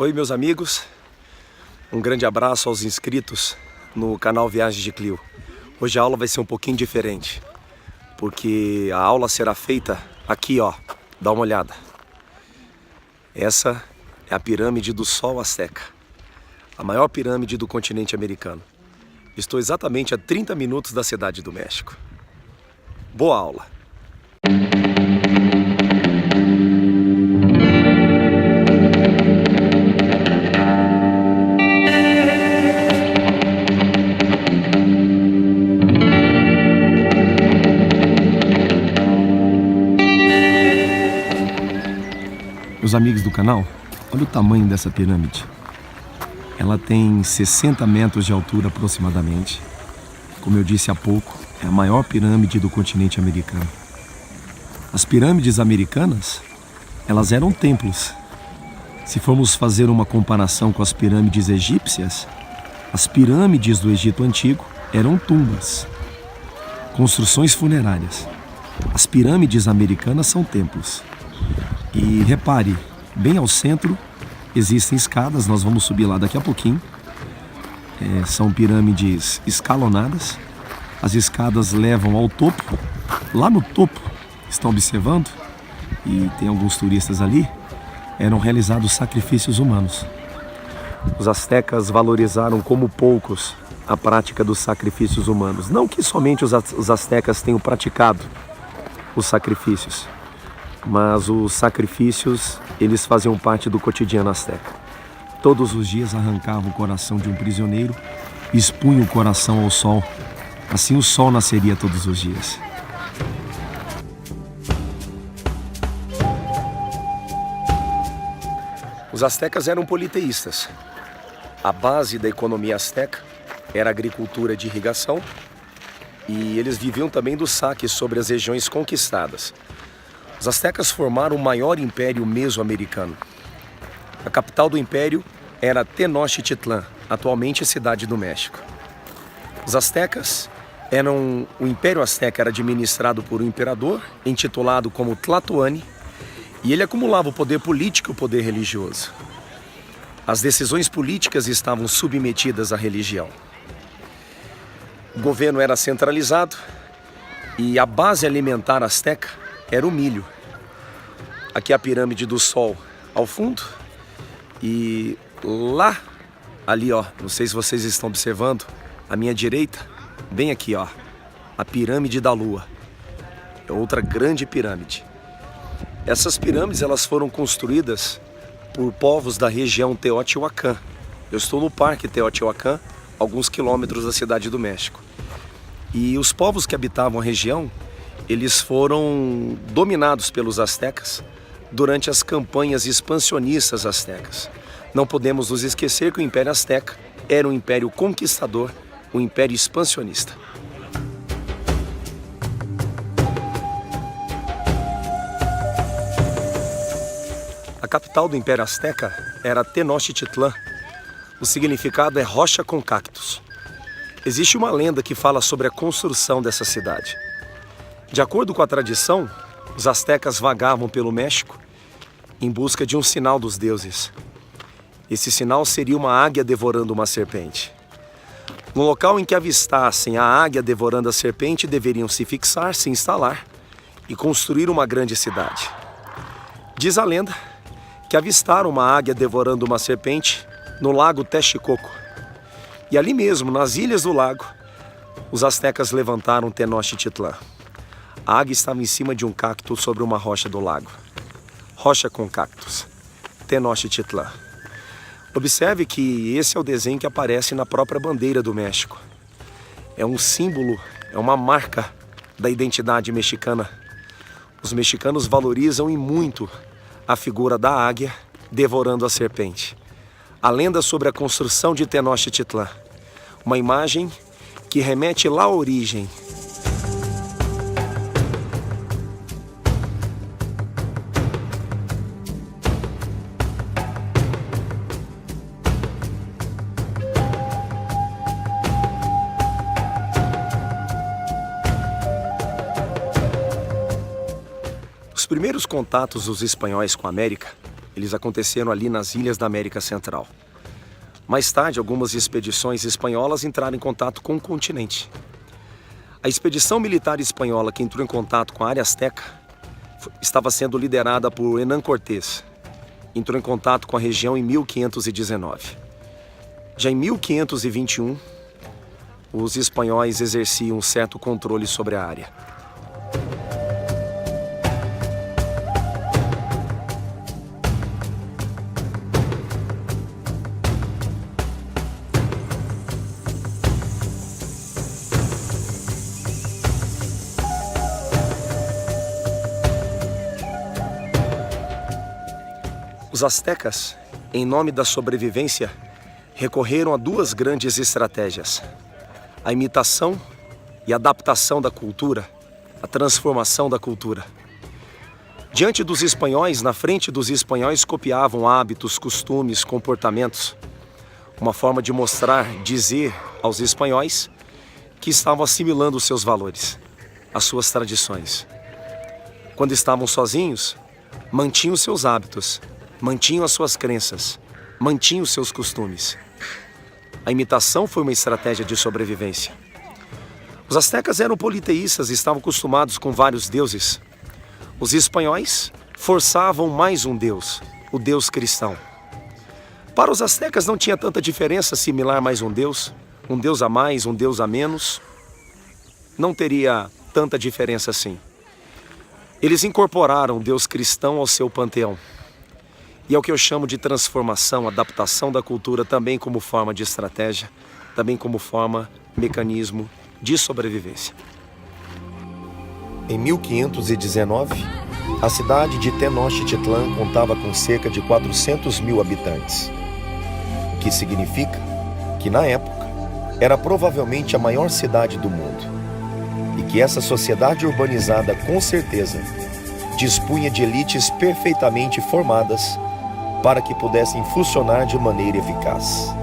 Oi, meus amigos, um grande abraço aos inscritos no canal Viagens de Clio. Hoje a aula vai ser um pouquinho diferente, porque a aula será feita aqui, ó, dá uma olhada. Essa é a pirâmide do Sol Azteca, a maior pirâmide do continente americano. Estou exatamente a 30 minutos da cidade do México. Boa aula! Meus amigos do canal, olha o tamanho dessa pirâmide. Ela tem 60 metros de altura aproximadamente. Como eu disse há pouco, é a maior pirâmide do continente americano. As pirâmides americanas, elas eram templos. Se formos fazer uma comparação com as pirâmides egípcias, as pirâmides do Egito Antigo eram tumbas, construções funerárias. As pirâmides americanas são templos. E repare, bem ao centro existem escadas, nós vamos subir lá daqui a pouquinho. São pirâmides escalonadas. As escadas levam ao topo. Lá no topo, estão observando, e tem alguns turistas ali, eram realizados sacrifícios humanos. Os astecas valorizaram como poucos a prática dos sacrifícios humanos. Não que somente os astecas tenham praticado os sacrifícios, mas os sacrifícios, eles faziam parte do cotidiano asteca. Todos os dias arrancavam o coração de um prisioneiro e expunham o coração ao sol. Assim o sol nasceria todos os dias. Os astecas eram politeístas. A base da economia asteca era a agricultura de irrigação e eles viviam também do saque sobre as regiões conquistadas. Os astecas formaram o maior império mesoamericano. A capital do império era Tenochtitlan, atualmente cidade do México. Os astecas o Império Azteca era administrado por um imperador, intitulado como Tlatoani, e ele acumulava o poder político e o poder religioso. As decisões políticas estavam submetidas à religião. O governo era centralizado e a base alimentar asteca era o milho. Aqui é a pirâmide do Sol ao fundo. E lá, ali ó, não sei se vocês estão observando, à minha direita, bem aqui ó, a pirâmide da Lua. É outra grande pirâmide. Essas pirâmides elas foram construídas por povos da região Teotihuacan. Eu estou no Parque Teotihuacan, alguns quilômetros da cidade do México. E os povos que habitavam a região, eles foram dominados pelos astecas durante as campanhas expansionistas astecas. Não podemos nos esquecer que o Império Azteca era um império conquistador, um império expansionista. A capital do Império Azteca era Tenochtitlan. O significado é rocha com cactos. Existe uma lenda que fala sobre a construção dessa cidade. De acordo com a tradição, os astecas vagavam pelo México em busca de um sinal dos deuses. Esse sinal seria uma águia devorando uma serpente. No local em que avistassem a águia devorando a serpente, deveriam se fixar, se instalar e construir uma grande cidade. Diz a lenda que avistaram uma águia devorando uma serpente no lago Texcoco. E ali mesmo, nas ilhas do lago, os astecas levantaram Tenochtitlan. A águia estava em cima de um cacto sobre uma rocha do lago. Rocha com cactos. Tenochtitlan. Observe que esse é o desenho que aparece na própria bandeira do México. É um símbolo, é uma marca da identidade mexicana. Os mexicanos valorizam e muito a figura da águia devorando a serpente. A lenda sobre a construção de Tenochtitlan. Uma imagem que remete lá à origem. Os primeiros contatos dos espanhóis com a América, Eles aconteceram ali nas ilhas da América Central. Mais tarde, algumas expedições espanholas entraram em contato com o continente. A expedição militar espanhola que entrou em contato com a área asteca estava sendo liderada por Hernán Cortés. Entrou em contato com a região em 1519. Já em 1521, os espanhóis exerciam um certo controle sobre a área. Os astecas, em nome da sobrevivência, recorreram a duas grandes estratégias: a imitação e a adaptação da cultura, a transformação da cultura. Diante dos espanhóis, na frente dos espanhóis, copiavam hábitos, costumes, comportamentos, uma forma de mostrar, dizer aos espanhóis que estavam assimilando os seus valores, as suas tradições. Quando estavam sozinhos, mantinham seus hábitos, mantinham as suas crenças, mantinham os seus costumes. A imitação foi uma estratégia de sobrevivência. Os astecas eram politeístas e estavam acostumados com vários deuses. Os espanhóis forçavam mais um deus, o deus cristão. Para os astecas não tinha tanta diferença assimilar mais um deus a mais, um deus a menos. Não teria tanta diferença assim. Eles incorporaram o deus cristão ao seu panteão. E é o que eu chamo de transformação, adaptação da cultura, também como forma de estratégia, também como forma, mecanismo de sobrevivência. Em 1519, a cidade de Tenochtitlan contava com cerca de 400 mil habitantes, o que significa que, na época, era provavelmente a maior cidade do mundo, e que essa sociedade urbanizada, com certeza, dispunha de elites perfeitamente formadas para que pudessem funcionar de maneira eficaz.